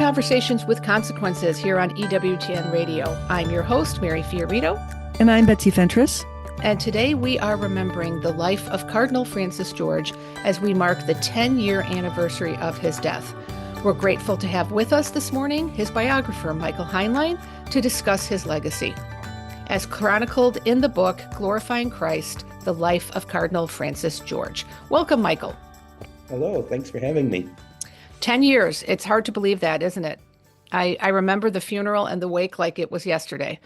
Conversations with Consequences here on EWTN Radio. I'm your host, Mary Fiorito. And I'm Betsy Fentress. And today we are remembering the life of Cardinal Francis George as we mark the 10-year anniversary of his death. We're grateful to have with us this morning his biographer, Michael Heinlein, to discuss his legacy. As chronicled in the book, Glorifying Christ, The Life of Cardinal Francis George. Welcome, Michael. Hello, thanks for having me. 10 years. It's hard to believe that, isn't it? I remember the funeral and the wake like it was yesterday.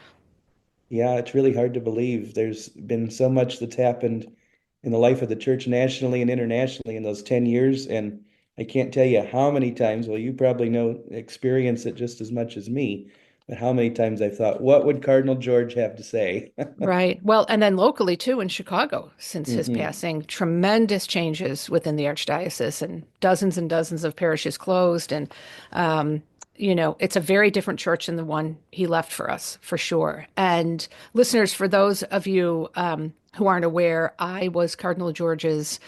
Yeah, it's really hard to believe. There's been so much that's happened in the life of the church nationally and internationally in those 10 years. And I can't tell you how many times, well, you probably experience it just as much as me, but how many times I've thought, what would Cardinal George have to say? Right. Well, and then locally too in Chicago, since his passing, tremendous changes within the archdiocese and dozens of parishes closed. And, it's a very different church than the one he left for us, for sure. And listeners, for those of you who aren't aware, I was Cardinal George's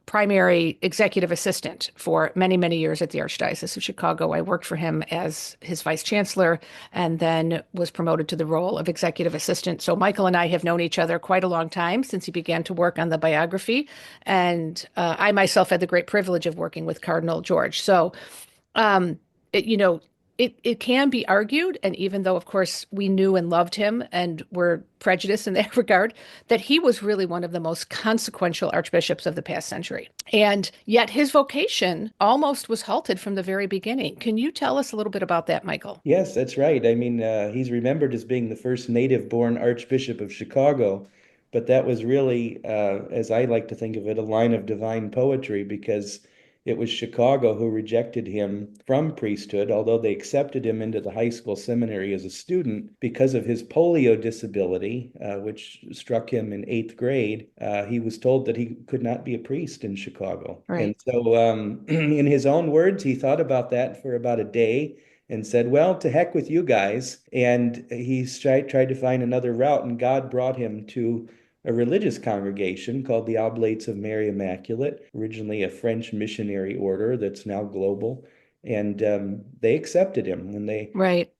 primary executive assistant for many, many years at the Archdiocese of Chicago. I worked for him as his vice chancellor and then was promoted to the role of executive assistant. So Michael and I have known each other quite a long time since he began to work on the biography. And I myself had the great privilege of working with Cardinal George. So, it can be argued, and even though, of course, we knew and loved him and were prejudiced in that regard, that he was really one of the most consequential archbishops of the past century. And yet his vocation almost was halted from the very beginning. Can you tell us a little bit about that, Michael? Yes, that's right. I mean, he's remembered as being the first native-born Archbishop of Chicago, but that was really, as I like to think of it, a line of divine poetry because it was Chicago who rejected him from priesthood, although they accepted him into the high school seminary as a student because of his polio disability, which struck him in 8th grade. He was told that he could not be a priest in Chicago. Right. And so in his own words, he thought about that for about a day and said, well, to heck with you guys. And he tried to find another route, and God brought him to a religious congregation called the Oblates of Mary Immaculate, originally a French missionary order that's now global. And they accepted him when they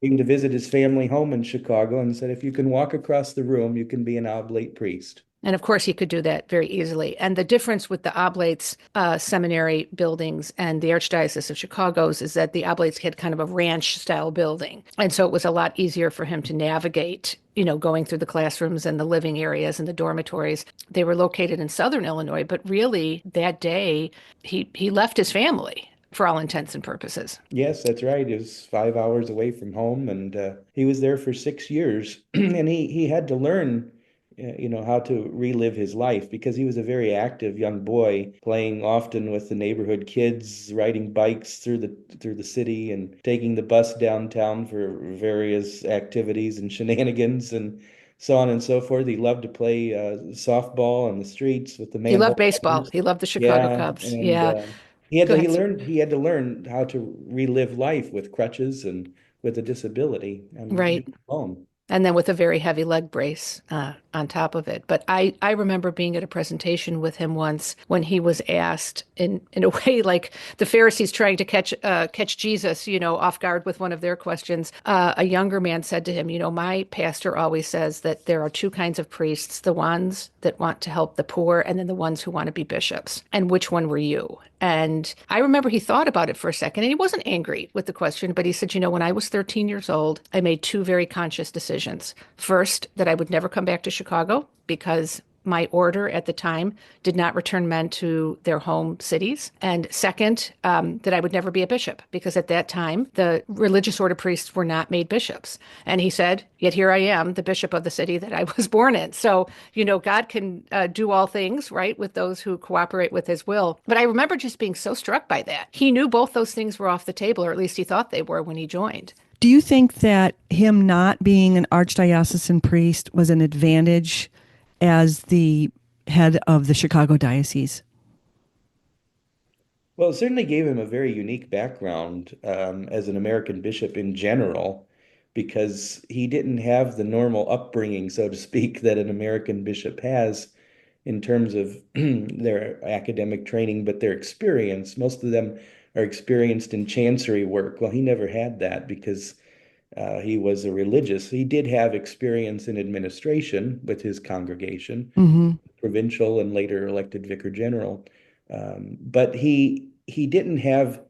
came to visit his family home in Chicago and said, if you can walk across the room, you can be an oblate priest. And of course, he could do that very easily. And the difference with the Oblates seminary buildings and the Archdiocese of Chicago's is that the Oblates had kind of a ranch style building. And so it was a lot easier for him to navigate, going through the classrooms and the living areas and the dormitories. They were located in Southern Illinois, but really that day he left his family for all intents and purposes. Yes, that's right. It was 5 hours away from home, and he was there for 6 years. And he had to learn how to relive his life because he was a very active young boy, playing often with the neighborhood kids, riding bikes through the city and taking the bus downtown for various activities and shenanigans and so on and so forth. He loved to play softball on the streets with the man. He loved baseball. He loved the Chicago Cubs. And, yeah. He had to learn how to relive life with crutches and with a disability. Right. And then with a very heavy leg brace on top of it. But I remember being at a presentation with him once when he was asked in a way like the Pharisees trying to catch Jesus, off guard with one of their questions. A younger man said to him, my pastor always says that there are two kinds of priests, the ones that want to help the poor and then the ones who want to be bishops. And which one were you? And I remember he thought about it for a second and he wasn't angry with the question, but he said, when I was 13 years old, I made two very conscious decisions. First, that I would never come back to Chicago because my order at the time did not return men to their home cities. And second, that I would never be a bishop because at that time, the religious order priests were not made bishops. And he said, yet here I am, the bishop of the city that I was born in. So, God can do all things, right, with those who cooperate with his will. But I remember just being so struck by that. He knew both those things were off the table, or at least he thought they were when he joined. Do you think that him not being an archdiocesan priest was an advantage as the head of the Chicago diocese? Well, it certainly gave him a very unique background as an American bishop in general, because he didn't have the normal upbringing, so to speak, that an American bishop has in terms of their academic training, but their experience. Most of them are experienced in chancery work. Well, he never had that because he was a religious. He did have experience in administration with his congregation, Hmm. provincial and later elected vicar general. But he didn't have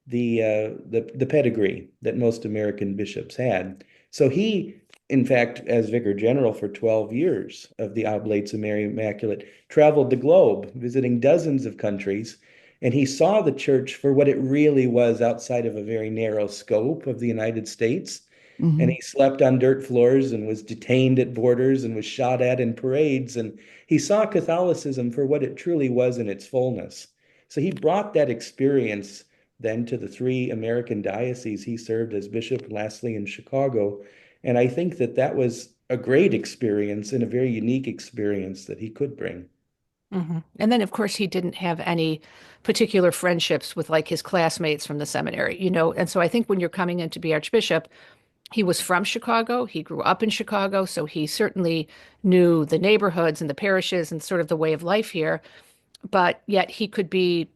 the pedigree that most American bishops had. So he, in fact, as vicar general for 12 years of the Oblates of Mary Immaculate, traveled the globe, visiting dozens of countries, and he saw the church for what it really was outside of a very narrow scope of the United States. And Hmm. he slept on dirt floors and was detained at borders and was shot at in parades. And he saw Catholicism for what it truly was in its fullness. So he brought that experience then to the three American dioceses he served as bishop, lastly in Chicago. And I think that that was a great experience and a very unique experience that he could bring. And then, of course, he didn't have any particular friendships with like his classmates from the seminary, you know. And so I think when you're coming in to be archbishop, he was from Chicago. He grew up in Chicago, so he certainly knew the neighborhoods and the parishes and sort of the way of life here. But yet he could be,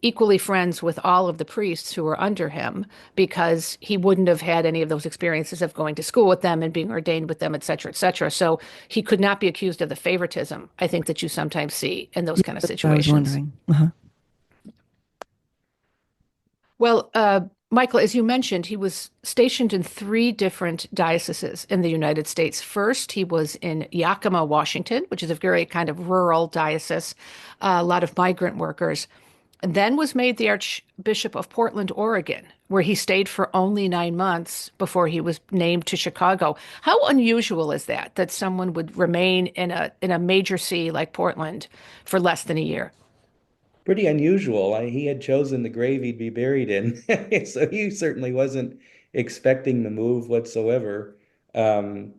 equally friends with all of the priests who were under him because he wouldn't have had any of those experiences of going to school with them and being ordained with them, et cetera, et cetera. So he could not be accused of the favoritism, I think, that you sometimes see in those Yeah, kind of that's what I was situations. wondering. Uh-huh. Well, Michael, as you mentioned, he was stationed in three different dioceses in the United States. First, he was in Yakima, Washington, which is a very kind of rural diocese, a lot of migrant workers. And then was made the Archbishop of Portland, Oregon, where he stayed for only 9 months before he was named to Chicago. How unusual is that, that someone would remain in a major see like Portland for less than a year? Pretty unusual. He had chosen the grave he'd be buried in, so he certainly wasn't expecting the move whatsoever. Um,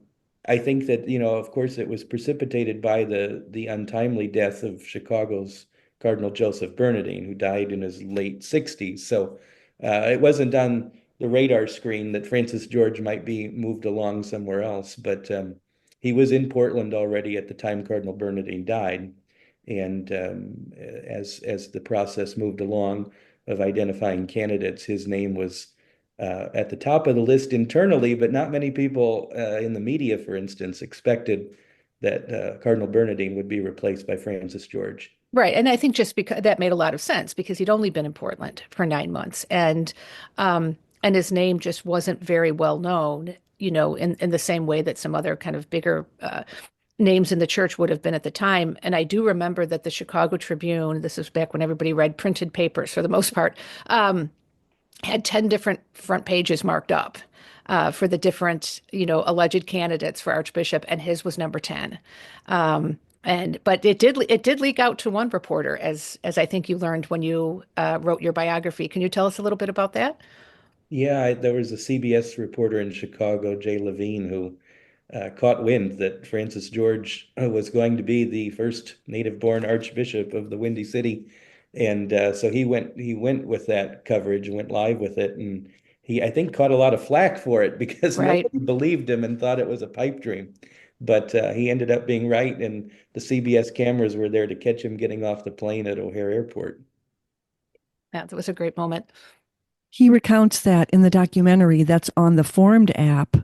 I think that, of course, it was precipitated by the untimely death of Chicago's Cardinal Joseph Bernardine, who died in his late 60s. So it wasn't on the radar screen that Francis George might be moved along somewhere else, but he was in Portland already at the time Cardinal Bernardine died. And as the process moved along of identifying candidates, his name was at the top of the list internally, but not many people in the media, for instance, expected that Cardinal Bernardine would be replaced by Francis George. Right. And I think just because that made a lot of sense because he'd only been in Portland for 9 months and his name just wasn't very well known, in the same way that some other kind of bigger names in the church would have been at the time. And I do remember that the Chicago Tribune, this was back when everybody read printed papers for the most part, had 10 different front pages marked up for the different, alleged candidates for Archbishop, and his was number 10. But it did leak out to one reporter, as I think you learned when you wrote your biography. Can you tell us a little bit about that? Yeah, there was a CBS reporter in Chicago, Jay Levine, who caught wind that Francis George was going to be the first native-born archbishop of the Windy City, and so he went with that coverage and went live with it, and he I think caught a lot of flack for it because Right. nobody believed him and thought it was a pipe dream. But he ended up being right, and the CBS cameras were there to catch him getting off the plane at O'Hare Airport. Yeah, that was a great moment. He recounts that in the documentary that's on the Formed app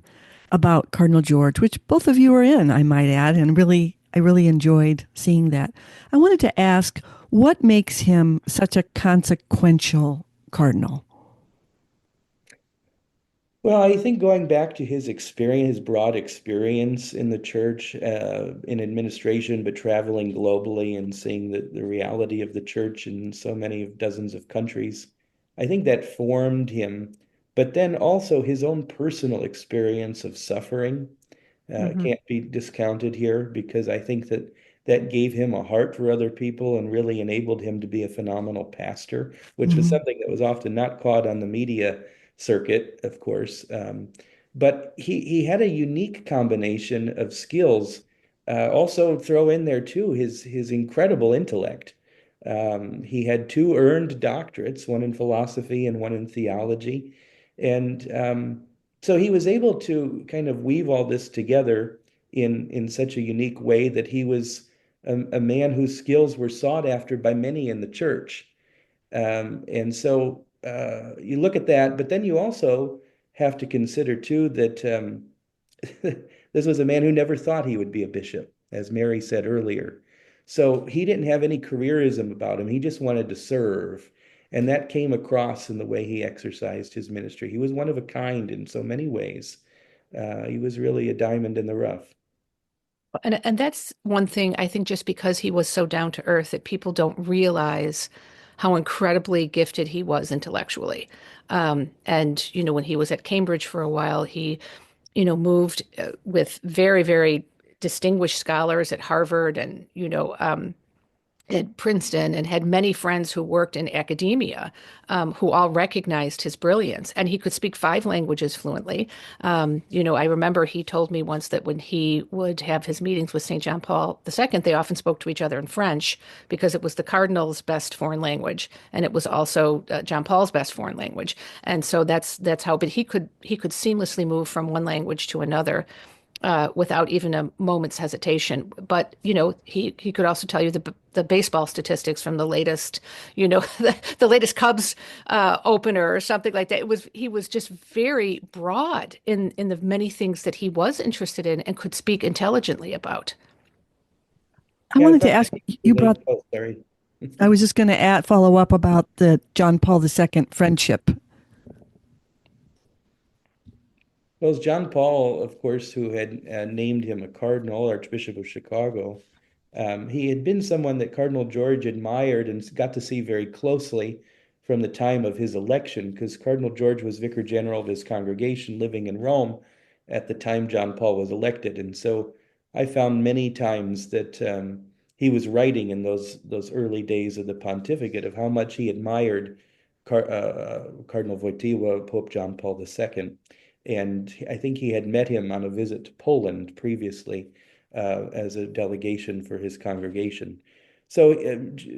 about Cardinal George, which both of you are in, I might add, and I really enjoyed seeing that. I wanted to ask, what makes him such a consequential cardinal? Well, I think going back to his experience, his broad experience in the church, in administration, but traveling globally and seeing the reality of the church in so many of dozens of countries, I think that formed him. But then also his own personal experience of suffering Hmm. can't be discounted here because I think that that gave him a heart for other people and really enabled him to be a phenomenal pastor, which was Mm-hmm. something that was often not caught on the media circuit, of course. But he had a unique combination of skills. Also throw in there too his incredible intellect. He had two earned doctorates, one in philosophy and one in theology. And so he was able to kind of weave all this together in such a unique way that he was a man whose skills were sought after by many in the church. And so you look at that, but then you also have to consider too that this was a man who never thought he would be a bishop, as Mary said earlier. So he didn't have any careerism about him. He just wanted to serve. And that came across in the way he exercised his ministry. He was one of a kind in so many ways. He was really a diamond in the rough. And that's one thing I think just because he was so down to earth that people don't realize how incredibly gifted he was intellectually. And, when he was at Cambridge for a while, he, moved with very, very distinguished scholars at Harvard and, at Princeton and had many friends who worked in academia who all recognized his brilliance. And he could speak 5 languages fluently. I remember he told me once that when he would have his meetings with St. John Paul II, they often spoke to each other in French because it was the Cardinal's best foreign language, and it was also John Paul's best foreign language. And so that's how. But he could seamlessly move from one language to another without even a moment's hesitation. But he could also tell you the baseball statistics from the latest, the latest Cubs opener or something like that. He was just very broad in the many things that he was interested in and could speak intelligently about. I Yeah, I wanted to thought ask you relate. brought, Oh, sorry. I was just going to add, follow up about the John Paul II friendship. Well, it's John Paul, of course, who had named him a cardinal, Archbishop of Chicago. He had been someone that Cardinal George admired and got to see very closely from the time of his election, because Cardinal George was vicar general of his congregation living in Rome at the time John Paul was elected. And so I found many times that he was writing in those early days of the pontificate of how much he admired Cardinal Wojtyła, Pope John Paul II. And I think he had met him on a visit to Poland previously as a delegation for his congregation. So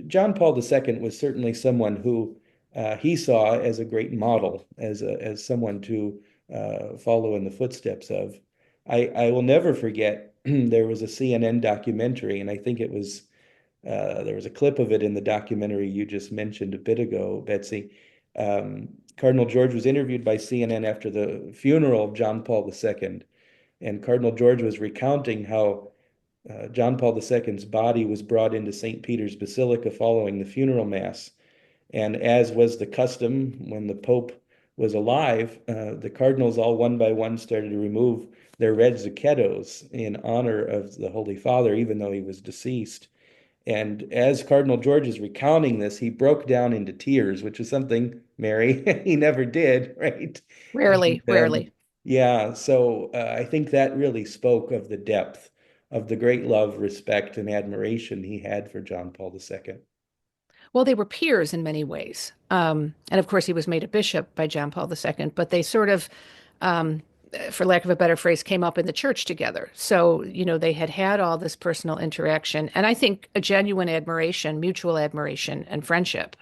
John Paul II was certainly someone who he saw as a great model, as someone to follow in the footsteps of. I will never forget there was a CNN documentary, and I think it was there was a clip of it in the documentary you just mentioned a bit ago, Betsy. Cardinal George was interviewed by CNN after the funeral of John Paul II, and Cardinal George was recounting how John Paul II's body was brought into St. Peter's Basilica following the funeral mass. And as was the custom when the Pope was alive, the cardinals all one by one started to remove their red zucchettos in honor of the Holy Father, even though he was deceased. And as Cardinal George is recounting this, he broke down into tears, which is something, Mary, he never did, right? And Rarely, rarely. yeah, so I think that really spoke of the depth of the great love, respect, and admiration he had for John Paul II. Well, they were peers in many ways. And of course, he was made a bishop by John Paul II, but they sort of, um, for lack of a better phrase, came up in the church together. So, they had had all this personal interaction, and I think a genuine admiration, mutual admiration, and friendship.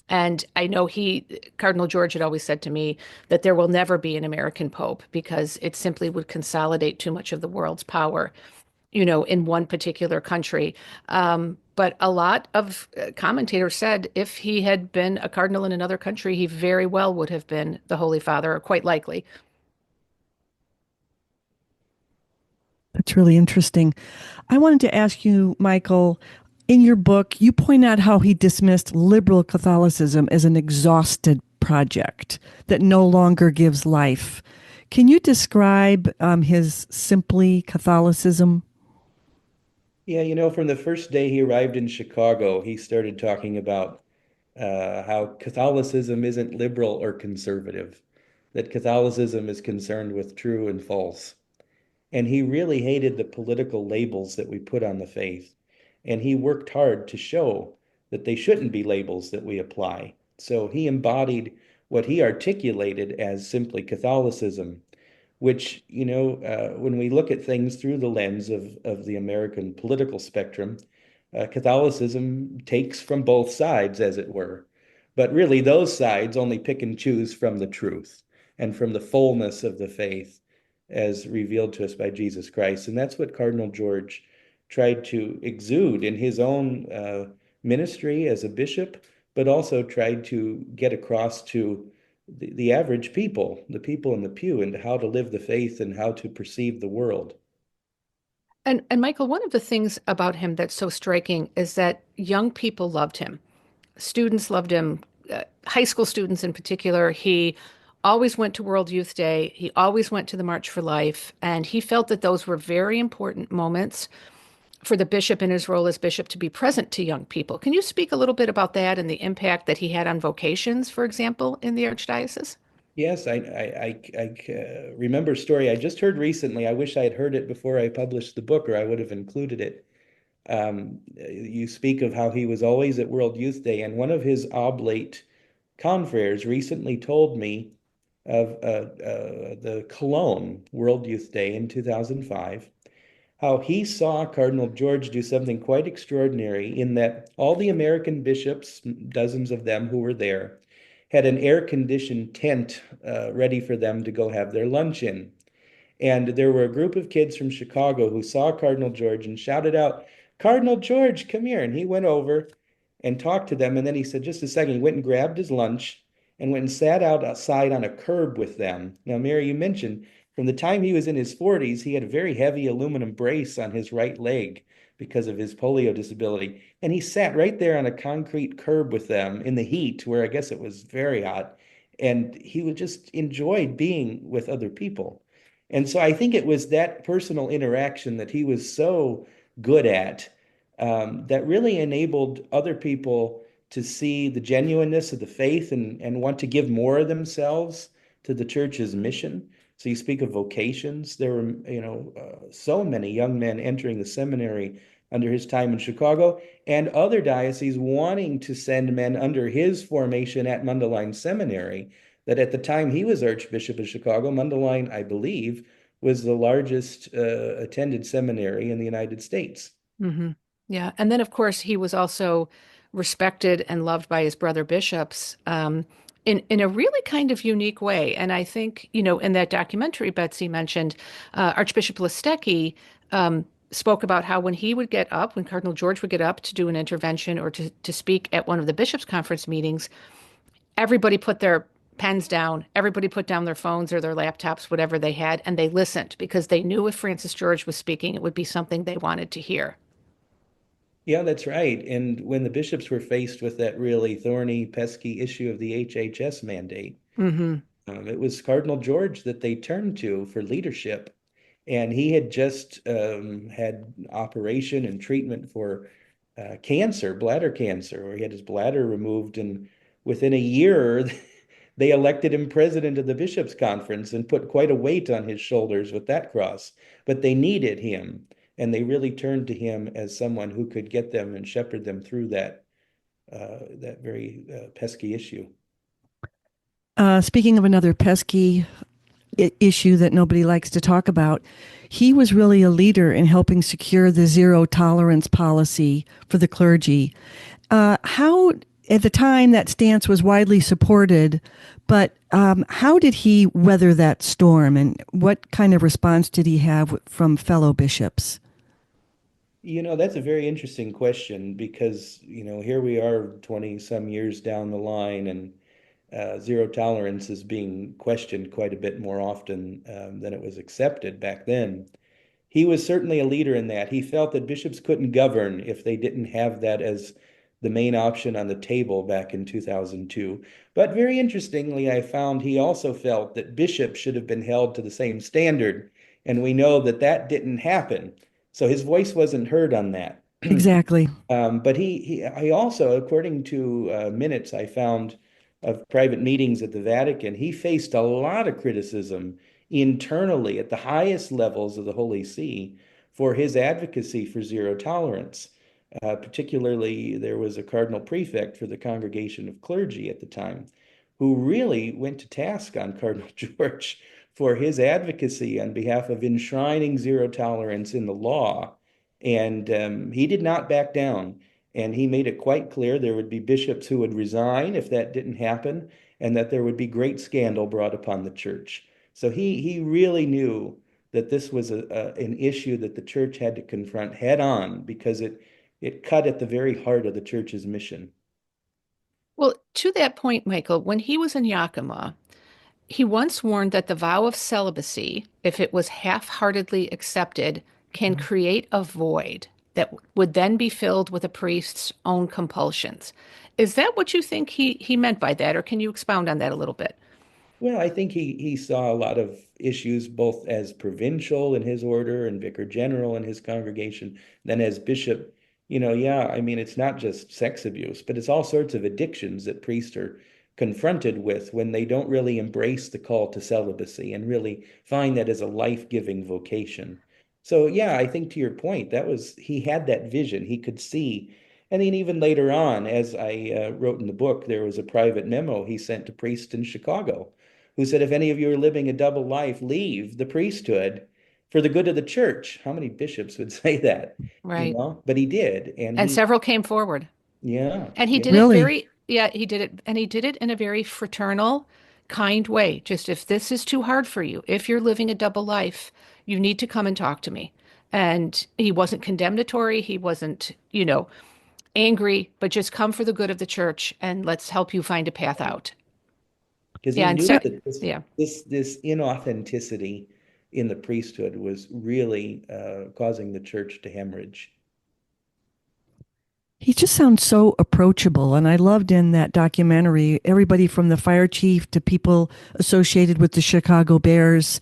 And I know Cardinal George had always said to me that there will never be an American pope because it simply would consolidate too much of the world's power, in one particular country. But a lot of commentators said if he had been a cardinal in another country, he very well would have been the Holy Father, or quite likely. That's really interesting. I wanted to ask you, Michael, in your book, you point out how he dismissed liberal Catholicism as an exhausted project that no longer gives life. Can you describe his simply Catholicism? Yeah, from the first day he arrived in Chicago, he started talking about how Catholicism isn't liberal or conservative, that Catholicism is concerned with true and false. And he really hated the political labels that we put on the faith. And he worked hard to show that they shouldn't be labels that we apply. So he embodied what he articulated as simply Catholicism, which, when we look at things through the lens of the American political spectrum, Catholicism takes from both sides, as it were. But really, those sides only pick and choose from the truth and from the fullness of the faith as revealed to us by Jesus Christ. And that's what Cardinal George tried to exude in his own ministry as a bishop, but also tried to get across to the average people, the people in the pew, and how to live the faith and how to perceive the world. And Michael, one of the things about him that's so striking is that young people loved him. Students loved him, high school students in particular. He always went to World Youth Day. He always went to the March for Life, and he felt that those were very important moments for the bishop in his role as bishop to be present to young people. Can you speak a little bit about that and the impact that he had on vocations, for example, in the archdiocese? Yes, I remember a story I just heard recently. I wish I had heard it before I published the book, or I would have included it. You speak of how he was always at World Youth Day, and one of his oblate confreres recently told me of the Cologne World Youth Day in 2005, how he saw Cardinal George do something quite extraordinary in that all the American bishops, dozens of them who were there, had an air-conditioned tent ready for them to go have their lunch in. And there were a group of kids from Chicago who saw Cardinal George and shouted out, "Cardinal George, come here." And he went over and talked to them. And then he said, just a second, he went and grabbed his lunch and went and sat outside on a curb with them. Now, Mary, you mentioned from the time he was in his 40s, he had a very heavy aluminum brace on his right leg because of his polio disability. And he sat right there on a concrete curb with them in the heat, where I guess it was very hot. And he would just enjoyed being with other people. And so I think it was that personal interaction that he was so good at, that really enabled other people to see the genuineness of the faith and want to give more of themselves to the church's mission. So you speak of vocations. There were, so many young men entering the seminary under his time in Chicago, and other dioceses wanting to send men under his formation at Mundelein Seminary, that at the time he was Archbishop of Chicago, Mundelein, I believe, was the largest attended seminary in the United States. Hmm. Yeah. And then, of course, he was also respected and loved by his brother bishops in a really kind of unique way. And I think, in that documentary Betsy mentioned, Archbishop Listecki spoke about how when he would get up, when Cardinal George would get up to do an intervention or to speak at one of the bishops' conference meetings, everybody put their pens down, everybody put down their phones or their laptops, whatever they had, and they listened because they knew if Francis George was speaking, it would be something they wanted to hear. Yeah, that's right. And when the bishops were faced with that really thorny, pesky issue of the HHS mandate, Hmm. it was Cardinal George that they turned to for leadership. And he had just had operation and treatment for cancer, bladder cancer, where he had his bladder removed. And within a year, they elected him president of the bishops' conference and put quite a weight on his shoulders with that cross. But they needed him, and they really turned to him as someone who could get them and shepherd them through that very pesky issue. Speaking of another pesky issue that nobody likes to talk about, he was really a leader in helping secure the zero tolerance policy for the clergy. How, at the time, that stance was widely supported, but how did he weather that storm, and what kind of response did he have from fellow bishops? That's a very interesting question because, here we are 20 some years down the line, and zero tolerance is being questioned quite a bit more often than it was accepted back then. He was certainly a leader in that. He felt that bishops couldn't govern if they didn't have that as the main option on the table back in 2002. But very interestingly, I found he also felt that bishops should have been held to the same standard. And we know that that didn't happen. So his voice wasn't heard on that. Exactly. But he also, according to minutes I found of private meetings at the Vatican, he faced a lot of criticism internally at the highest levels of the Holy See for his advocacy for zero tolerance. Particularly, there was a cardinal prefect for the Congregation of Clergy at the time who really went to task on Cardinal George for his advocacy on behalf of enshrining zero tolerance in the law. And he did not back down. And he made it quite clear there would be bishops who would resign if that didn't happen, and that there would be great scandal brought upon the church. So he really knew that this was an issue that the church had to confront head on because it cut at the very heart of the church's mission. Well, to that point, Michael, when he was in Yakima, he once warned that the vow of celibacy, if it was half-heartedly accepted, can create a void that would then be filled with a priest's own compulsions. Is that what you think he meant by that, or can you expound on that a little bit? Well, I think he saw a lot of issues both as provincial in his order and vicar general in his congregation, then as bishop. Yeah, I mean, it's not just sex abuse, but it's all sorts of addictions that priests are confronted with when they don't really embrace the call to celibacy and really find that as a life-giving vocation. So, yeah, I think to your point, he had that vision. He could see. And then even later on, as I wrote in the book, there was a private memo he sent to priests in Chicago who said, if any of you are living a double life, leave the priesthood for the good of the church. How many bishops would say that? Right. But he did. And And several came forward. And he yeah, did it Really? very, yeah, he did it, and he did it in a very fraternal, kind way. Just if this is too hard for you, if you're living a double life, you need to come and talk to me. And he wasn't condemnatory. He wasn't, angry, but just come for the good of the church and let's help you find a path out. because he Yeah. And knew so, that yeah. this inauthenticity in the priesthood was really causing the church to hemorrhage. He just sounds so approachable. And I loved in that documentary, everybody from the fire chief to people associated with the Chicago Bears.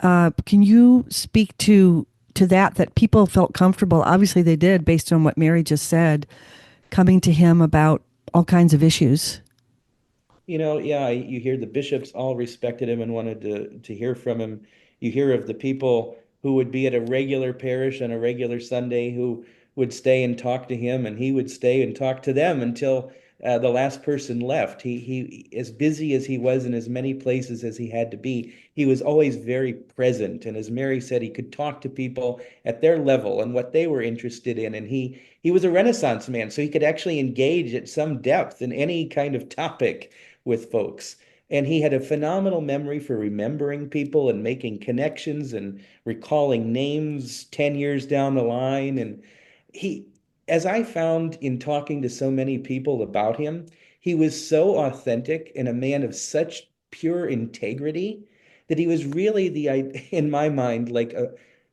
Can you speak to that people felt comfortable? Obviously they did based on what Mary just said, coming to him about all kinds of issues. Yeah, you hear the bishops all respected him and wanted to hear from him. You hear of the people who would be at a regular parish on a regular Sunday who would stay and talk to him, and he would stay and talk to them until the last person left. As busy as he was in as many places as he had to be, he was always very present. And as Mary said, he could talk to people at their level and what they were interested in. And he was a Renaissance man, so he could actually engage at some depth in any kind of topic with folks. And he had a phenomenal memory for remembering people and making connections and recalling names 10 years down the line. And he, as I found in talking to so many people about him, he was so authentic and a man of such pure integrity that he was really in my mind, like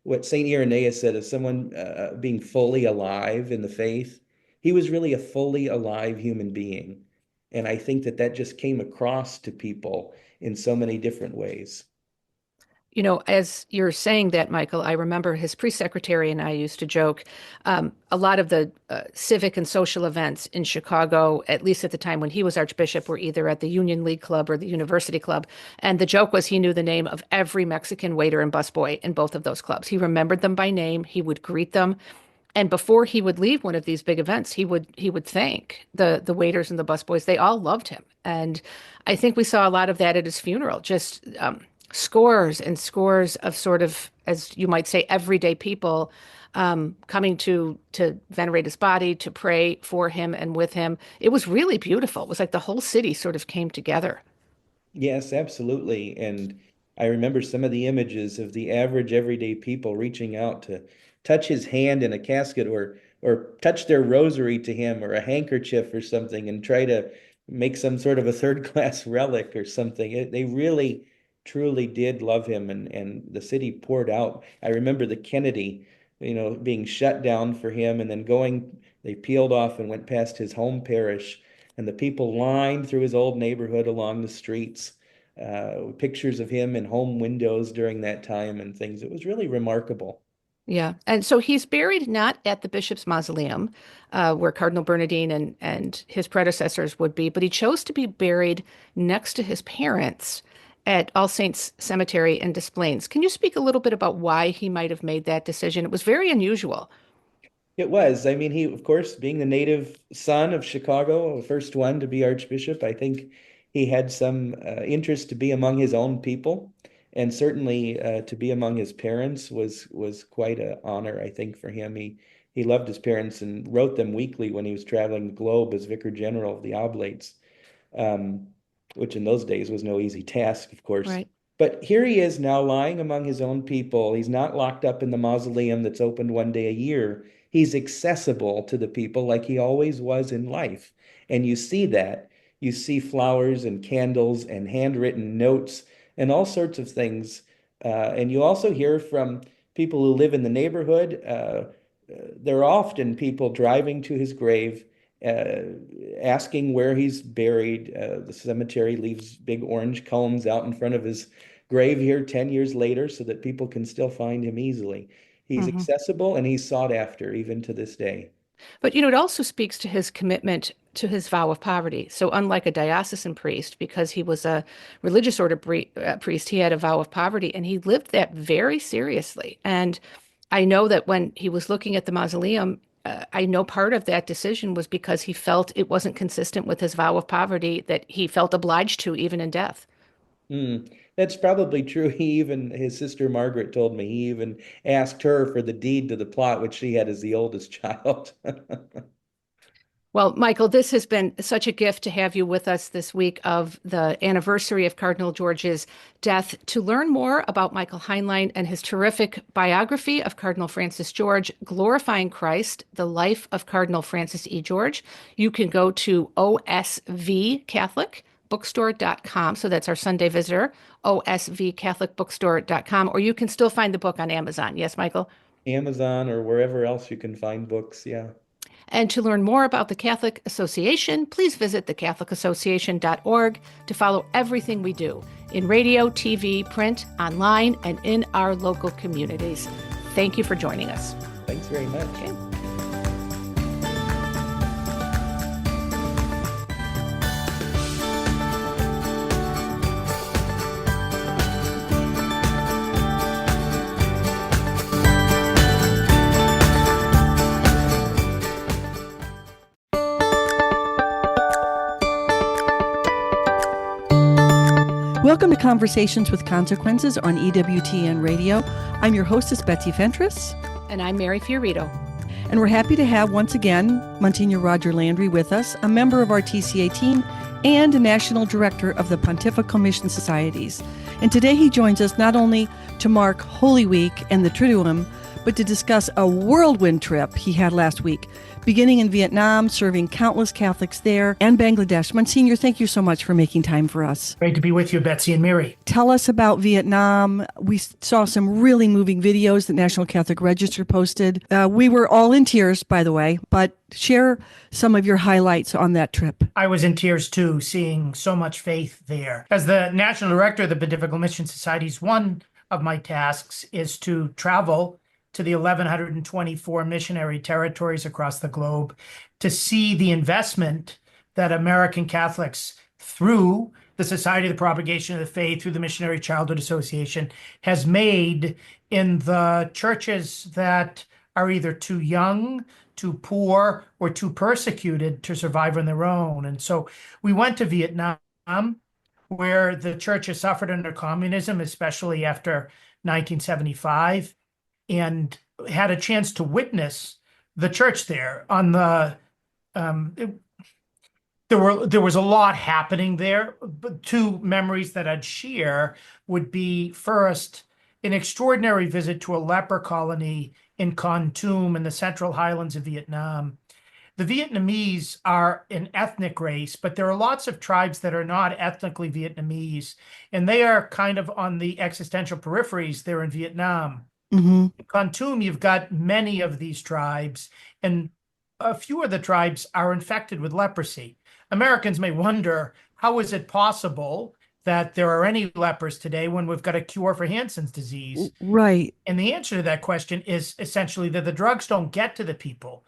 what St. Irenaeus said of someone being fully alive in the faith. He was really a fully alive human being. And I think that just came across to people in so many different ways. As you're saying that, Michael, I remember his priest secretary and I used to joke a lot of the civic and social events in Chicago, at least at the time when he was Archbishop, were either at the Union League Club or the University Club. And the joke was he knew the name of every Mexican waiter and busboy in both of those clubs. He remembered them by name. He would greet them. And before he would leave one of these big events, he would thank the waiters and the busboys. They all loved him, and I think we saw a lot of that at his funeral. Just scores and scores of sort of, as you might say, everyday people coming to venerate his body, to pray for him and with him. It was really beautiful. It was like the whole city sort of came together. Yes, absolutely. And I remember some of the images of the average everyday people reaching out to touch his hand in a casket or touch their rosary to him or a handkerchief or something and try to make some sort of a third class relic or something. They really truly did love him and the city poured out. I remember the Kennedy, being shut down for him and then they peeled off and went past his home parish and the people lined through his old neighborhood along the streets, pictures of him in home windows during that time and things. It was really remarkable. Yeah. And so he's buried not at the bishop's mausoleum, where Cardinal Bernardine and his predecessors would be, but he chose to be buried next to his parents at All Saints Cemetery in Des Plaines. Can you speak a little bit about why he might have made that decision? It was very unusual. It was. I mean, he, of course, being the native son of Chicago, the first one to be archbishop, I think he had some interest to be among his own people, and certainly to be among his parents was quite an honor, I think, for him. He loved his parents and wrote them weekly when he was traveling the globe as Vicar General of the Oblates, um, which in those days was no easy task, of course. Right. But here he is now lying among his own people. He's not locked up in the mausoleum that's opened one day a year. He's accessible to the people like he always was in life. And you see that. you see flowers and candles and handwritten notes and all sorts of things. And you also hear from people who live in the neighborhood. There are often people driving to his grave, uh, asking where he's buried. The cemetery leaves big orange cones out in front of his grave here 10 years later so that people can still find him easily. He's Hmm. accessible and he's sought after even to this day. But, you know, it also speaks to his commitment to his vow of poverty. So, unlike a diocesan priest, because he was a religious order priest, he had a vow of poverty and he lived that very seriously. And I know that when he was looking at the mausoleum, I know part of that decision was because he felt it wasn't consistent with his vow of poverty that he felt obliged to, even in death. Hmm. That's probably true. His sister Margaret told me, he even asked her for the deed to the plot, which she had as the oldest child. Well, Michael, this has been such a gift to have you with us this week of the anniversary of Cardinal George's death. To learn more about Michael Heinlein and his terrific biography of Cardinal Francis George, Glorifying Christ, The Life of Cardinal Francis E. George, you can go to osvcatholicbookstore.com. So that's our Sunday visitor, osvcatholicbookstore.com, or you can still find the book on Amazon. Yes, Michael? Amazon or wherever else you can find books. Yeah. And to learn more about the Catholic Association, please visit thecatholicassociation.org to follow everything we do in radio, TV, print, online, and in our local communities. Thank you for joining us. Thanks very much. Okay. Welcome to Conversations with Consequences on EWTN Radio. I'm your hostess, Betsy Fentress. And I'm Mary Fiorito. And we're happy to have once again Monsignor Roger Landry with us, a member of our TCA team and a national director of the Pontifical Mission Societies. And today he joins us not only to mark Holy Week and the Triduum, but to discuss a whirlwind trip he had last week, beginning in Vietnam, serving countless Catholics there, and Bangladesh. Monsignor, thank you so much for making time for us. Great to be with you, Betsy and Mary. Tell us about Vietnam. We saw some really moving videos that National Catholic Register posted. We were all in tears, by the way, but share some of your highlights on that trip. I was in tears too, seeing so much faith there. As the National Director of the Pontifical Mission Societies, one of my tasks is to travel to the 1,124 missionary territories across the globe to see the investment that American Catholics, through the Society of the Propagation of the Faith, through the Missionary Childhood Association, has made in the churches that are either too young, too poor, or too persecuted to survive on their own. And so we went to Vietnam, where the church has suffered under communism, especially after 1975. And had a chance to witness the church there. On the there was a lot happening there. But two memories that I'd share would be, first, an extraordinary visit to a leper colony in Kon Tum in the Central Highlands of Vietnam. The Vietnamese are an ethnic race, but there are lots of tribes that are not ethnically Vietnamese, and they are kind of on the existential peripheries there in Vietnam. Mm-hmm. In Kon Tum, you've got many of these tribes, and a few of the tribes are infected with leprosy. Americans may wonder, how is it possible that there are any lepers today when we've got a cure for Hansen's disease? Right. And the answer to that question is essentially that the drugs don't get to the people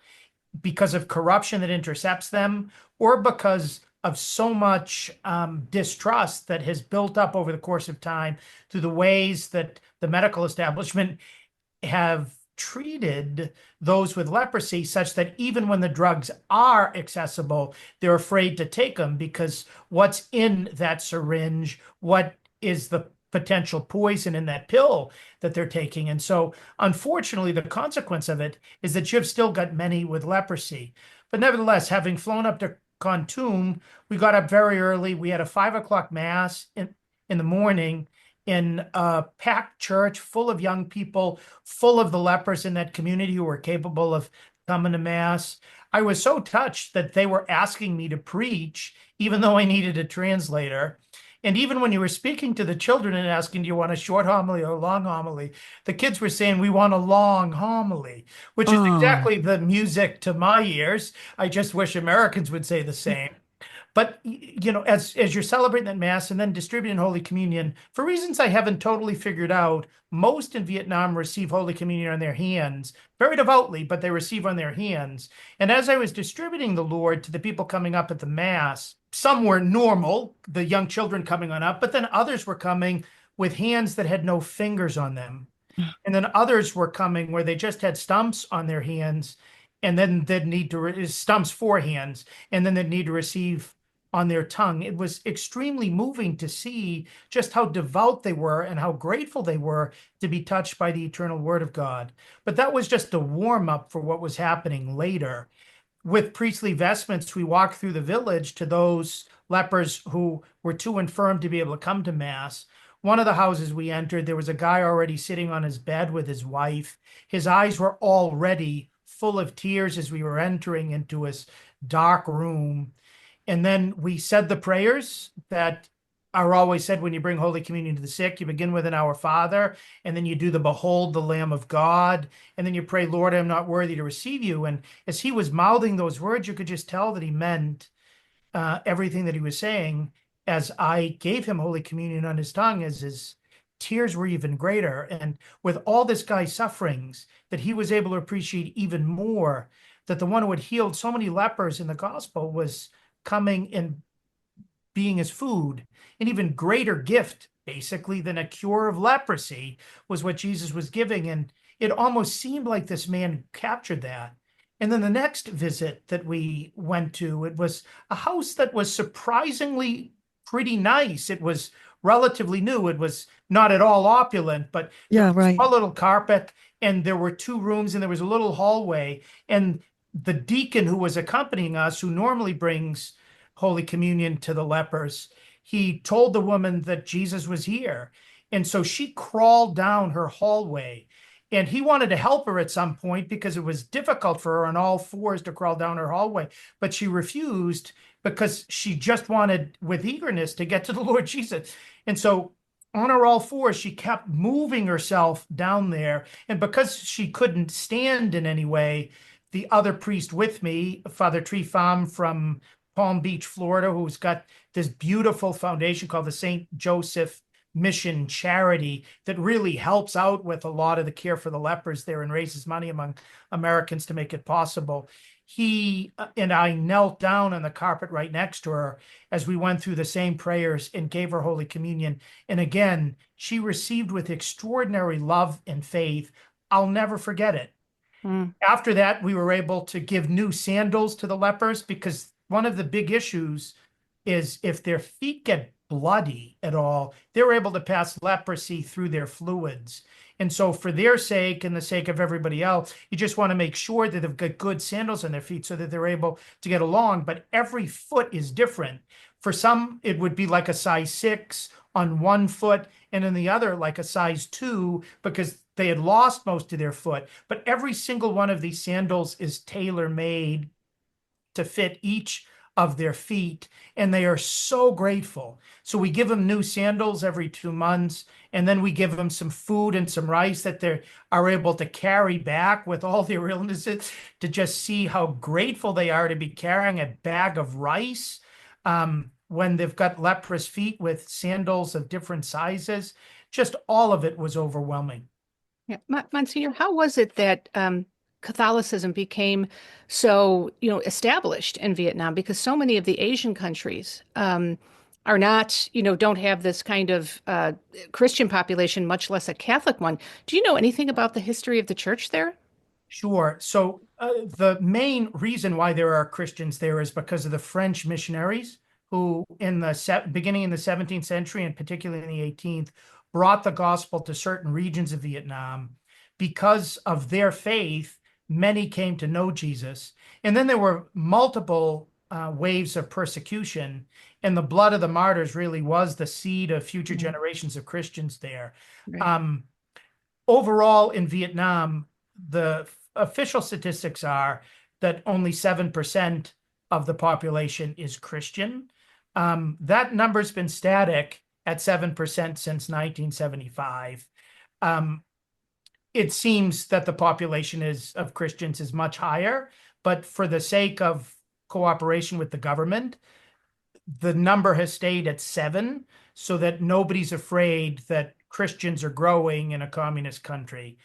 because of corruption that intercepts them, or because of so much distrust that has built up over the course of time through the ways that the medical establishment have treated those with leprosy, such that even when the drugs are accessible, they're afraid to take them because what's in that syringe, what is the potential poison in that pill that they're taking. And so, unfortunately, the consequence of it is that you've still got many with leprosy. But nevertheless, having flown up to Kon Tum, we got up very early. We had a 5 o'clock mass in the morning in a packed church full of young people, full of the lepers in that community who were capable of coming to Mass. I was so touched that they were asking me to preach, even though I needed a translator. And even when you were speaking to the children and asking, do you want a short homily or a long homily? The kids were saying, we want a long homily, which is Oh, exactly the music to my ears. I just wish Americans would say the same. But as you're celebrating that Mass and then distributing Holy Communion, for reasons I haven't totally figured out, most in Vietnam receive Holy Communion on their hands, very devoutly, but they receive on their hands. And as I was distributing the Lord to the people coming up at the Mass, some were normal, the young children coming on up, but then others were coming with hands that had no fingers on them. And then others were coming where they just had stumps on their hands, and then they'd need to stumps for hands, and then they'd need to receive on their tongue. It was extremely moving to see just how devout they were and how grateful they were to be touched by the eternal word of God. But that was just the warm up for what was happening later. With priestly vestments, we walked through the village to those lepers who were too infirm to be able to come to Mass. One of the houses we entered, there was a guy already sitting on his bed with his wife. His eyes were already full of tears as we were entering into his dark room. And then we said the prayers that are always said when you bring Holy Communion to the sick. You begin with an Our Father, and then you do the Behold the Lamb of God, and then you pray, Lord, I am not worthy to receive you. And as he was mouthing those words, you could just tell that he meant everything that he was saying. As I gave him Holy Communion on his tongue, as his tears were even greater. And with all this guy's sufferings, that he was able to appreciate even more that the one who had healed so many lepers in the gospel was coming and being his food. An even greater gift, basically, than a cure of leprosy was what Jesus was giving. And it almost seemed like this man captured that. And then the next visit that we went to, it was a house that was surprisingly pretty nice. It was relatively new. It was not at all opulent, but there yeah, was right. a little carpet, and there were two rooms, and there was a little hallway. And the deacon who was accompanying us, who normally brings Holy Communion to the lepers, he told the woman that Jesus was here. And so she crawled down her hallway, and he wanted to help her at some point because it was difficult for her on all fours to crawl down her hallway. But she refused because she just wanted with eagerness to get to the Lord Jesus. And so on her all fours, she kept moving herself down there. And because she couldn't stand in any way, the other priest with me, Father Trifam from Palm Beach, Florida, who's got this beautiful foundation called the St. Joseph Mission Charity that really helps out with a lot of the care for the lepers there and raises money among Americans to make it possible. He and I knelt down on the carpet right next to her as we went through the same prayers and gave her Holy Communion. And again, she received with extraordinary love and faith. I'll never forget it. After that, we were able to give new sandals to the lepers because one of the big issues is if their feet get bloody at all, they're able to pass leprosy through their fluids. And so for their sake and the sake of everybody else, you just want to make sure that they've got good sandals on their feet so that they're able to get along. But every foot is different. For some, it would be like a size 6 on one foot, and in the other, like a size 2, because they had lost most of their foot. But every single one of these sandals is tailor-made to fit each of their feet, and they are so grateful. So we give them new sandals every 2 months, and then we give them some food and some rice that they are able to carry back with all their illnesses, to just see how grateful they are to be carrying a bag of rice when they've got leprous feet with sandals of different sizes. Just all of it was overwhelming. Yeah, Monsignor, how was it that Catholicism became so, established in Vietnam? Because so many of the Asian countries are not, don't have this kind of Christian population, much less a Catholic one. Do you know anything about the history of the church there? Sure. So the main reason why there are Christians there is because of the French missionaries who, in the beginning in the 17th century and particularly in the 18th, brought the gospel to certain regions of Vietnam. Because of their faith, many came to know Jesus. And then there were multiple waves of persecution, and the blood of the martyrs really was the seed of future generations of Christians there. Right. Overall, in Vietnam, the official statistics are that only 7% of the population is Christian. That number's been static at 7% since 1975. It seems that the population of Christians is much higher, but for the sake of cooperation with the government, the number has stayed at 7, so that nobody's afraid that Christians are growing in a communist country.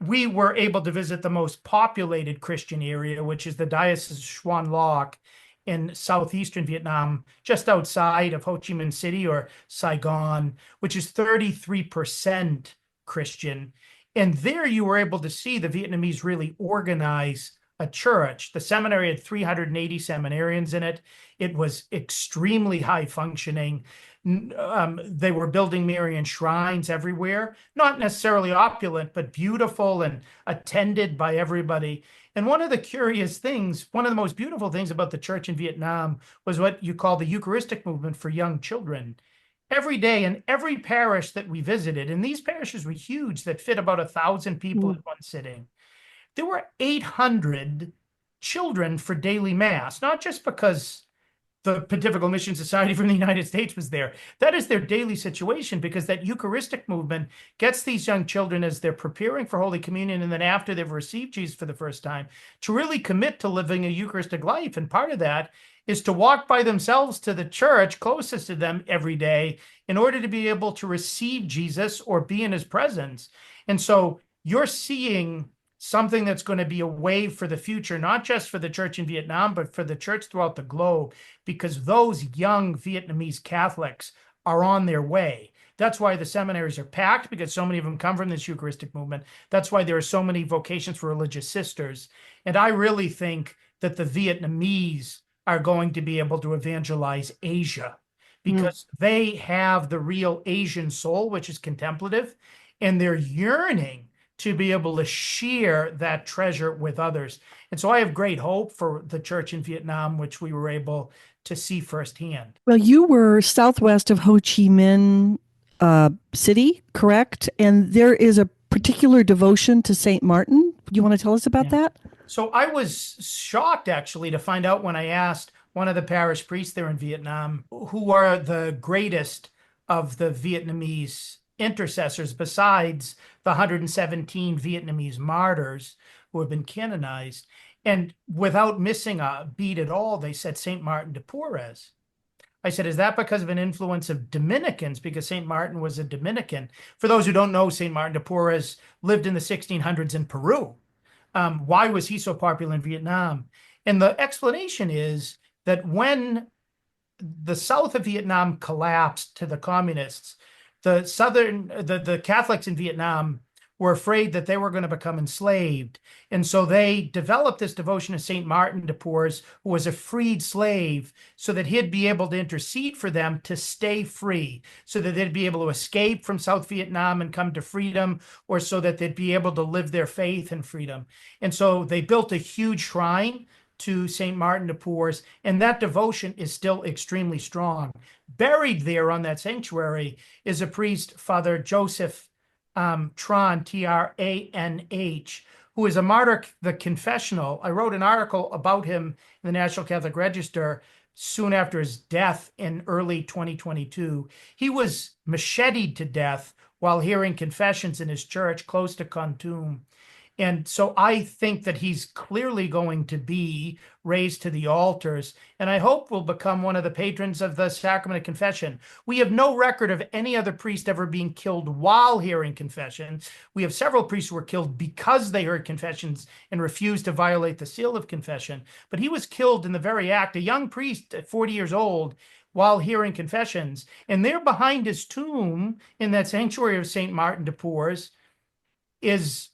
We were able to visit the most populated Christian area, which is the Diocese of Xuan Loc in southeastern Vietnam, just outside of Ho Chi Minh City or Saigon, which is 33% Christian. And there you were able to see the Vietnamese really organize a church. The seminary had 380 seminarians in it. It was extremely high functioning. They were building Marian shrines everywhere, not necessarily opulent, but beautiful and attended by everybody. And one of the curious things, one of the most beautiful things about the church in Vietnam was what you call the Eucharistic movement for young children. Every day in every parish that we visited, and these parishes were huge that fit about 1,000 people in one sitting, there were 800 children for daily mass, not just because the Pontifical Mission Society from the United States was there. That is their daily situation, because that Eucharistic movement gets these young children, as they're preparing for Holy Communion and then after they've received Jesus for the first time, to really commit to living a Eucharistic life. And part of that is to walk by themselves to the church closest to them every day in order to be able to receive Jesus or be in his presence. And so you're seeing something that's going to be a wave for the future, not just for the church in Vietnam, but for the church throughout the globe, because those young Vietnamese Catholics are on their way. That's why the seminaries are packed, because so many of them come from this Eucharistic movement. That's why there are so many vocations for religious sisters. And I really think that the Vietnamese are going to be able to evangelize Asia, because they have the real Asian soul, which is contemplative, and they're yearning to be able to share that treasure with others. And so I have great hope for the church in Vietnam, which we were able to see firsthand. Well, you were southwest of Ho Chi Minh City, correct? And there is a particular devotion to Saint Martin. You want to tell us about that? So I was shocked, actually, to find out when I asked one of the parish priests there in Vietnam, who are the greatest of the Vietnamese intercessors besides the 117 Vietnamese martyrs who have been canonized. And without missing a beat at all, they said St. Martin de Porres. I said, is that because of an influence of Dominicans? Because St. Martin was a Dominican. For those who don't know, St. Martin de Porres lived in the 1600s in Peru. Why was he so popular in Vietnam? And the explanation is that when the south of Vietnam collapsed to the communists, the Catholics in Vietnam were afraid that they were going to become enslaved. And so they developed this devotion to St. Martin de Porres, who was a freed slave, so that he'd be able to intercede for them to stay free, so that they'd be able to escape from South Vietnam and come to freedom, or so that they'd be able to live their faith in freedom. And so they built a huge shrine to St. Martin de Porres, and that devotion is still extremely strong. Buried there on that sanctuary is a priest, Father Joseph Tran, T-R-A-N-H, who is a martyr, the confessional. I wrote an article about him in the National Catholic Register soon after his death in early 2022. He was macheted to death while hearing confessions in his church close to Kon Tum. And so I think that he's clearly going to be raised to the altars, and I hope will become one of the patrons of the sacrament of confession. We have no record of any other priest ever being killed while hearing confession. We have several priests who were killed because they heard confessions and refused to violate the seal of confession. But he was killed in the very act, a young priest at 40 years old, while hearing confessions. And there behind his tomb in that sanctuary of St. Martin de Porres is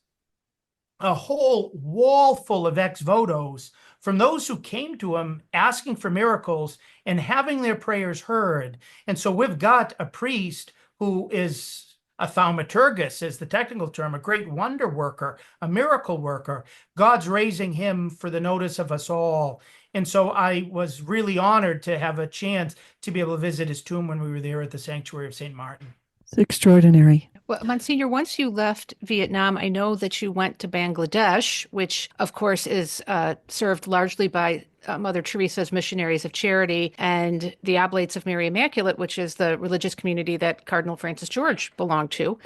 a whole wall full of ex-votos from those who came to him asking for miracles and having their prayers heard. And so we've got a priest who is a thaumaturgus, is the technical term, a great wonder worker, a miracle worker. God's raising him for the notice of us all. And so I was really honored to have a chance to be able to visit his tomb when we were there at the Sanctuary of St. Martin. It's extraordinary. Well, Monsignor, once you left Vietnam, I know that you went to Bangladesh, which, of course, is served largely by Mother Teresa's Missionaries of Charity and the Oblates of Mary Immaculate, which is the religious community that Cardinal Francis George belonged to.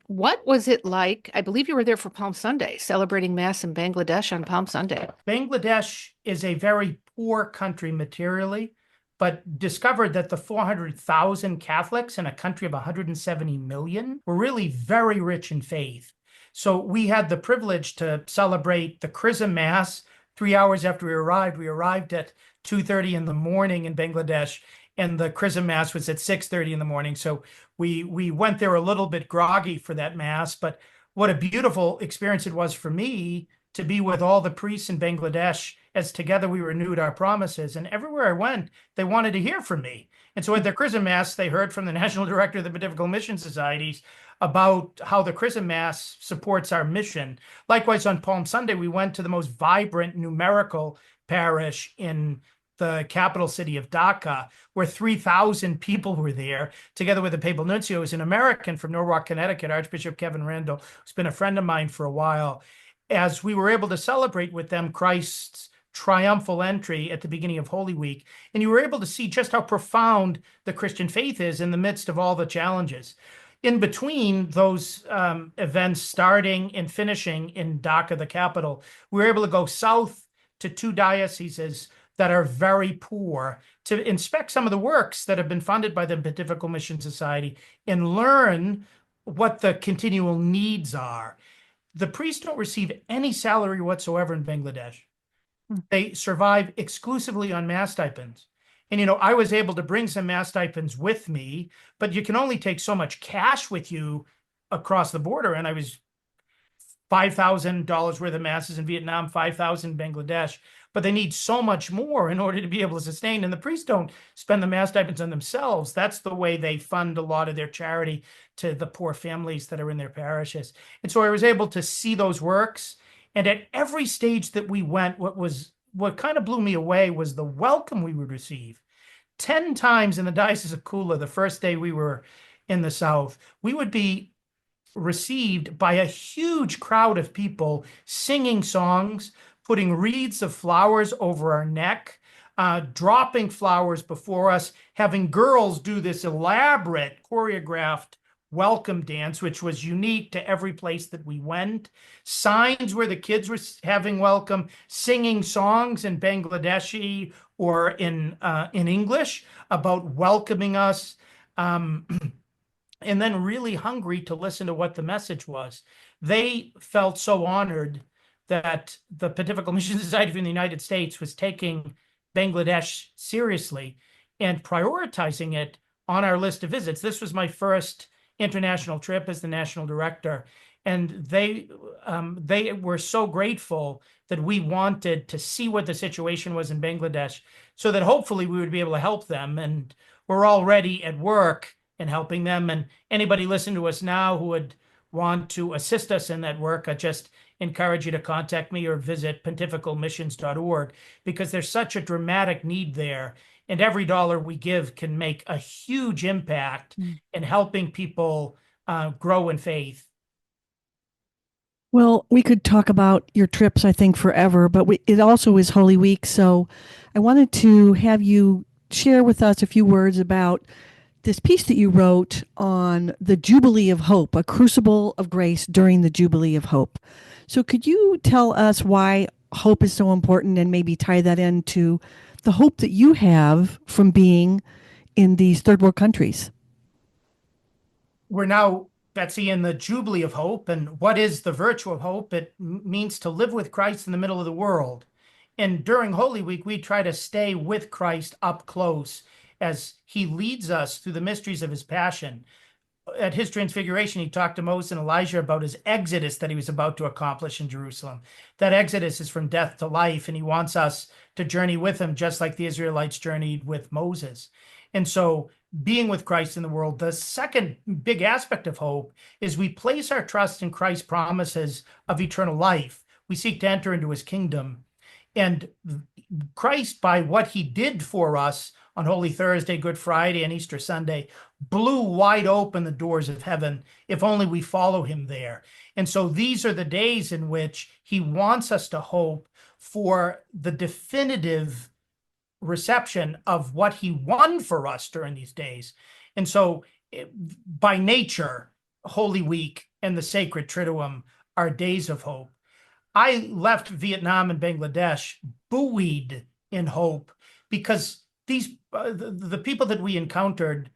What was it like? I believe you were there for Palm Sunday, celebrating Mass in Bangladesh on Palm Sunday. Bangladesh is a very poor country materially, but discovered that the 400,000 Catholics in a country of 170 million were really very rich in faith. So we had the privilege to celebrate the Chrism Mass 3 hours after we arrived. We arrived at 2:30 in the morning in Bangladesh, and the Chrism Mass was at 6:30 in the morning. So we went there a little bit groggy for that Mass, but what a beautiful experience it was for me to be with all the priests in Bangladesh as together we renewed our promises. And everywhere I went, they wanted to hear from me. And so at their Chrism Mass, they heard from the National Director of the Pontifical Mission Societies about how the Chrism Mass supports our mission. Likewise, on Palm Sunday, we went to the most vibrant numerical parish in the capital city of Dhaka, where 3,000 people were there, together with the papal nuncio, who's an American from Norwalk, Connecticut, Archbishop Kevin Randall, who's been a friend of mine for a while, as we were able to celebrate with them Christ's triumphal entry at the beginning of Holy Week. And you were able to see just how profound the Christian faith is in the midst of all the challenges. In between those events starting and finishing in Dhaka, the capital, we were able to go south to two dioceses that are very poor to inspect some of the works that have been funded by the Pontifical Mission Society and learn what the continual needs are. The priests don't receive any salary whatsoever in Bangladesh. They survive exclusively on Mass stipends. And, I was able to bring some Mass stipends with me, but you can only take so much cash with you across the border. And I was $5,000 worth of Masses in Vietnam, 5,000 in Bangladesh, but they need so much more in order to be able to sustain. And the priests don't spend the Mass stipends on themselves. That's the way they fund a lot of their charity to the poor families that are in their parishes. And so I was able to see those works. And at every stage that we went, what kind of blew me away was the welcome we would receive. 10 times in the Diocese of Kula, the first day we were in the South, we would be received by a huge crowd of people singing songs, putting wreaths of flowers over our neck, dropping flowers before us, having girls do this elaborate choreographed welcome dance, which was unique to every place that we went. Signs where the kids were having welcome, singing songs in Bangladeshi or in English about welcoming us. And then really hungry to listen to what the message was. They felt so honored that the Pontifical Mission Society from the United States was taking Bangladesh seriously and prioritizing it on our list of visits. This was my first international trip as the national director, and they were so grateful that we wanted to see what the situation was in Bangladesh so that hopefully we would be able to help them. And we're already at work in helping them. And anybody listening to us now who would want to assist us in that work, I just encourage you to contact me or visit pontificalmissions.org, because there's such a dramatic need there. And every dollar we give can make a huge impact in helping people grow in faith. Well, we could talk about your trips, I think, forever, but it also is Holy Week. So I wanted to have you share with us a few words about this piece that you wrote on the Jubilee of Hope, a crucible of grace during the Jubilee of Hope. So could you tell us why hope is so important and maybe tie that into the hope that you have from being in these third world countries? We're now, Betsy, in the Jubilee of Hope. And what is the virtue of hope? It means to live with Christ in the middle of the world. And during Holy Week, we try to stay with Christ up close as he leads us through the mysteries of his passion. At his transfiguration, he talked to Moses and Elijah about his exodus that he was about to accomplish in Jerusalem. That exodus is from death to life, and he wants us to journey with him, just like the Israelites journeyed with Moses. And so being with Christ in the world, the second big aspect of hope is we place our trust in Christ's promises of eternal life. We seek to enter into his kingdom. And Christ, by what he did for us on Holy Thursday, Good Friday, and Easter Sunday, blew wide open the doors of heaven if only we follow him there. And so these are the days in which he wants us to hope for the definitive reception of what he won for us during these days. And so by nature, Holy Week and the Sacred Triduum are days of hope. I left Vietnam and Bangladesh buoyed in hope because the people that we encountered,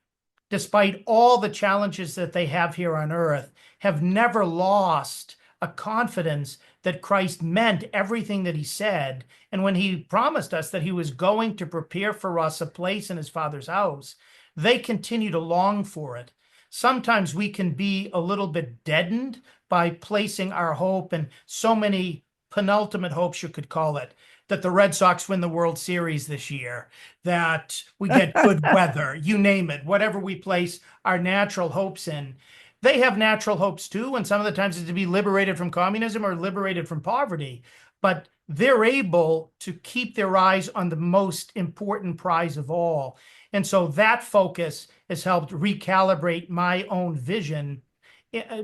despite all the challenges that they have here on earth, have never lost a confidence that Christ meant everything that he said. And when he promised us that he was going to prepare for us a place in his Father's house, they continue to long for it. Sometimes we can be a little bit deadened by placing our hope in so many penultimate hopes, you could call it, that the Red Sox win the World Series this year, that we get good weather, you name it, whatever we place our natural hopes in. They have natural hopes too, and some of the times it's to be liberated from communism or liberated from poverty, but they're able to keep their eyes on the most important prize of all. And so that focus has helped recalibrate my own vision,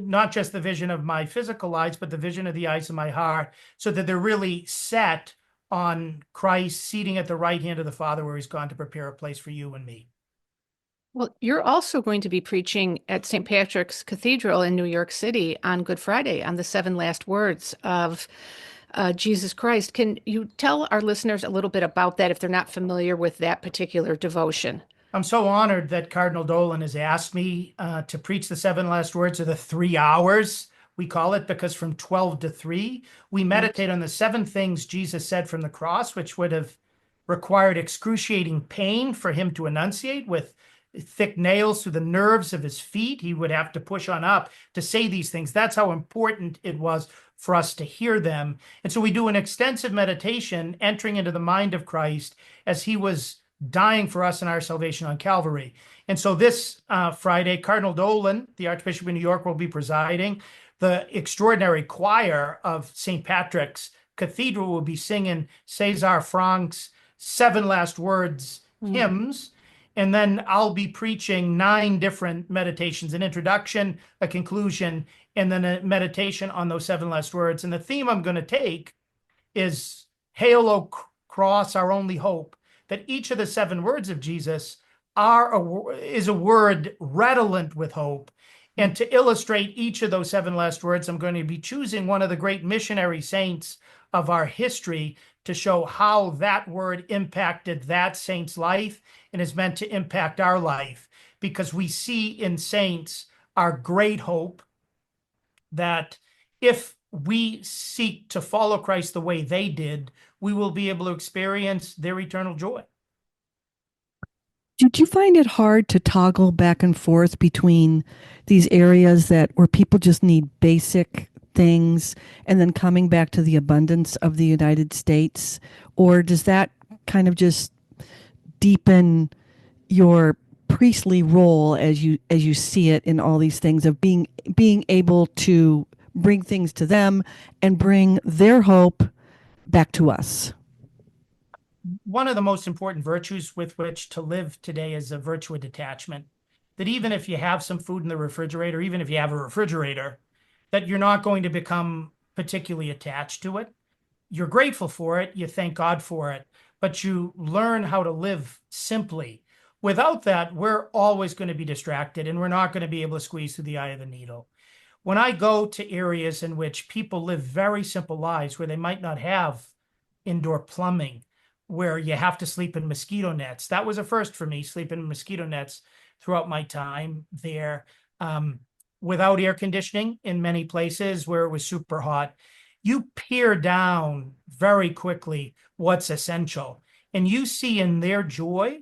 not just the vision of my physical eyes, but the vision of the eyes of my heart, so that they're really set on Christ seating at the right hand of the Father, where he's gone to prepare a place for you and me. Well, you're also going to be preaching at St. Patrick's Cathedral in New York City on Good Friday on the 7 last words of Jesus Christ. Can you tell our listeners a little bit about that if they're not familiar with that particular devotion? I'm so honored that Cardinal Dolan has asked me to preach the 7 last words of the 3 hours. We call it because from 12 to 3, we meditate on the 7 things Jesus said from the cross, which would have required excruciating pain for him to enunciate with thick nails through the nerves of his feet. He would have to push on up to say these things. That's how important it was for us to hear them. And so we do an extensive meditation entering into the mind of Christ as he was dying for us in our salvation on Calvary. And so this Friday, Cardinal Dolan, the Archbishop of New York, will be presiding. The extraordinary choir of St. Patrick's Cathedral will be singing César Franck's 7 last words hymns. And then I'll be preaching 9 different meditations, an introduction, a conclusion, and then a meditation on those 7 last words. And the theme I'm going to take is Hail, O Cross, our only hope, that each of the 7 words of Jesus is a word redolent with hope. And to illustrate each of those 7 last words, I'm going to be choosing one of the great missionary saints of our history to show how that word impacted that saint's life and is meant to impact our life, because we see in saints our great hope that if we seek to follow Christ the way they did, we will be able to experience their eternal joy. Did you find it hard to toggle back and forth between these areas where people just need basic things and then coming back to the abundance of the United States? Or does that kind of just deepen your priestly role as you see it in all these things of being able to bring things to them and bring their hope back to us? One of the most important virtues with which to live today is a virtue of detachment. That even if you have some food in the refrigerator, even if you have a refrigerator, that you're not going to become particularly attached to it. You're grateful for it, you thank God for it, but you learn how to live simply. Without that, we're always going to be distracted and we're not going to be able to squeeze through the eye of the needle. When I go to areas in which people live very simple lives where they might not have indoor plumbing, where you have to sleep in mosquito nets. That was a first for me, sleeping in mosquito nets throughout my time there, without air conditioning in many places where it was super hot. You peer down very quickly what's essential. And you see in their joy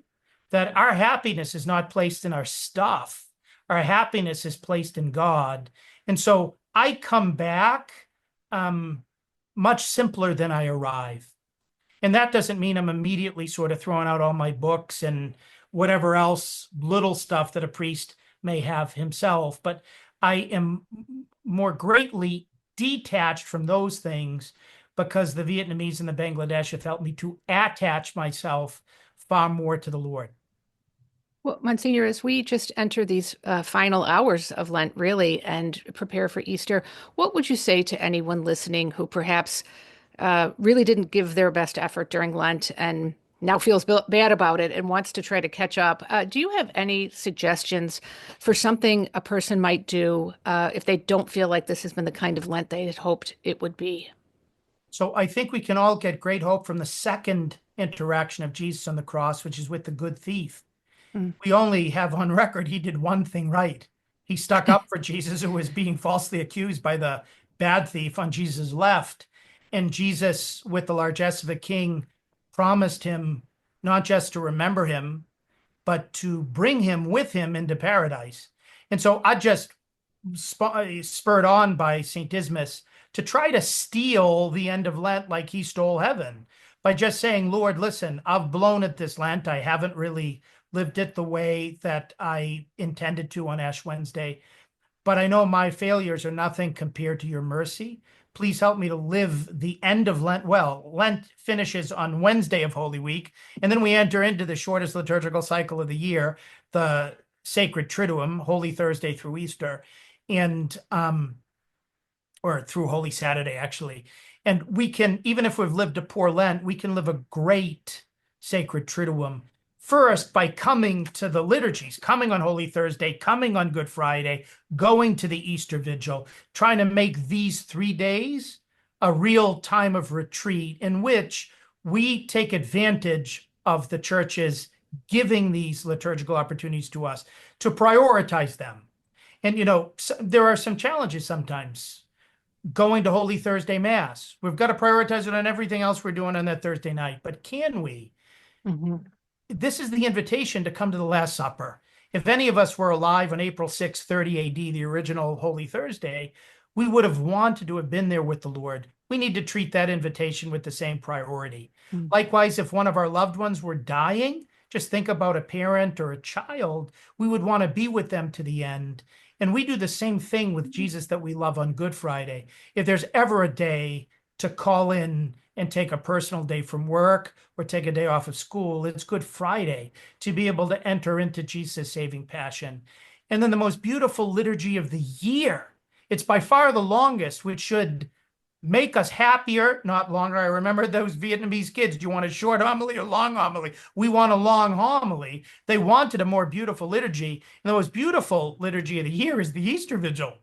that our happiness is not placed in our stuff. Our happiness is placed in God. And so I come back much simpler than I arrive. And that doesn't mean I'm immediately sort of throwing out all my books and whatever else little stuff that a priest may have himself, but I am more greatly detached from those things because the Vietnamese and the Bangladesh have helped me to attach myself far more to the Lord. Well, Monsignor, as we just enter these final hours of Lent, really, and prepare for Easter, what would you say to anyone listening who perhaps really didn't give their best effort during Lent and now feels bad about it and wants to try to catch up? Do you have any suggestions for something a person might do if they don't feel like this has been the kind of Lent they had hoped it would be? So I think we can all get great hope from the second interaction of Jesus on the cross, which is with the good thief. We only have on record he did one thing right. He stuck up for Jesus, who was being falsely accused by the bad thief on Jesus' left. And Jesus, with the largesse of a king, promised him not just to remember him, but to bring him with him into paradise. And so I just spurred on by St. Dismas to try to steal the end of Lent like he stole heaven by just saying, Lord, listen, I've blown it this Lent. I haven't really lived it the way that I intended to on Ash Wednesday, but I know my failures are nothing compared to your mercy. Please help me to live the end of Lent well. Lent finishes on Wednesday of Holy Week, and then we enter into the shortest liturgical cycle of the year, the Sacred Triduum, Holy Thursday through Easter, and or through Holy Saturday, actually. And we can, even if we've lived a poor Lent, we can live a great Sacred Triduum. First, by coming to the liturgies, coming on Holy Thursday, coming on Good Friday, going to the Easter Vigil, trying to make these 3 days a real time of retreat in which we take advantage of the church's giving these liturgical opportunities to us, to prioritize them. And, there are some challenges sometimes. Going to Holy Thursday Mass, we've got to prioritize it on everything else we're doing on that Thursday night. But can we? Mm-hmm. This is the invitation to come to the Last Supper. If any of us were alive on April 6, 30 AD, the original Holy Thursday, we would have wanted to have been there with the Lord. We need to treat that invitation with the same priority. Likewise, if one of our loved ones were dying, just think about a parent or a child, we would want to be with them to the end. And we do the same thing with Jesus that we love on Good Friday. If there's ever a day to call in and take a personal day from work or take a day off of school, it's Good Friday to be able to enter into Jesus' saving passion. And then the most beautiful liturgy of the year, it's by far the longest, which should make us happier, not longer. I remember those Vietnamese kids, do you want a short homily or long homily? We want a long homily. They wanted a more beautiful liturgy. And the most beautiful liturgy of the year is the Easter Vigil,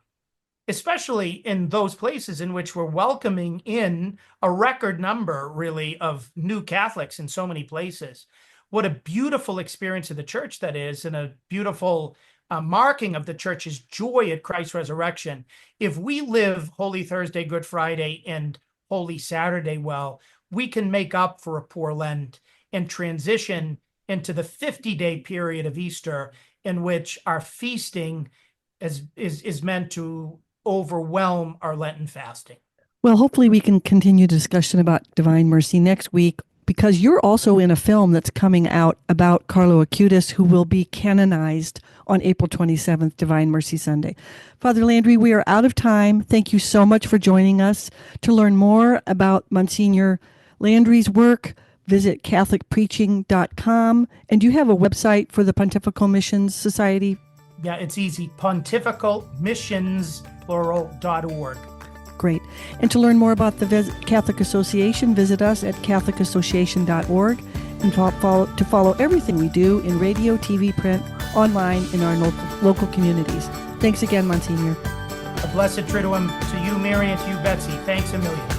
especially in those places in which we're welcoming in a record number, really, of new Catholics in so many places. What a beautiful experience of the church that is, and a beautiful marking of the church's joy at Christ's resurrection. If we live Holy Thursday, Good Friday, and Holy Saturday well, we can make up for a poor Lent and transition into the 50-day period of Easter, in which our feasting is meant to overwhelm our Lenten fasting. Well, hopefully we can continue discussion about Divine Mercy next week, because you're also in a film that's coming out about Carlo Acutis, who will be canonized on April 27th, Divine Mercy Sunday. Father Landry, we are out of time. Thank you so much for joining us. To learn more about Monsignor Landry's work, visit catholicpreaching.com. And do you have a website for the Pontifical Missions Society? Yeah, it's easy. pontificalmissions.org. Great. And to learn more about the Catholic Association, visit us at catholicassociation.org, and to follow everything we do in radio, TV, print, online, in our local communities. Thanks again, Monsignor. A blessed Triduum to you, Mary, and to you, Betsy. Thanks a million.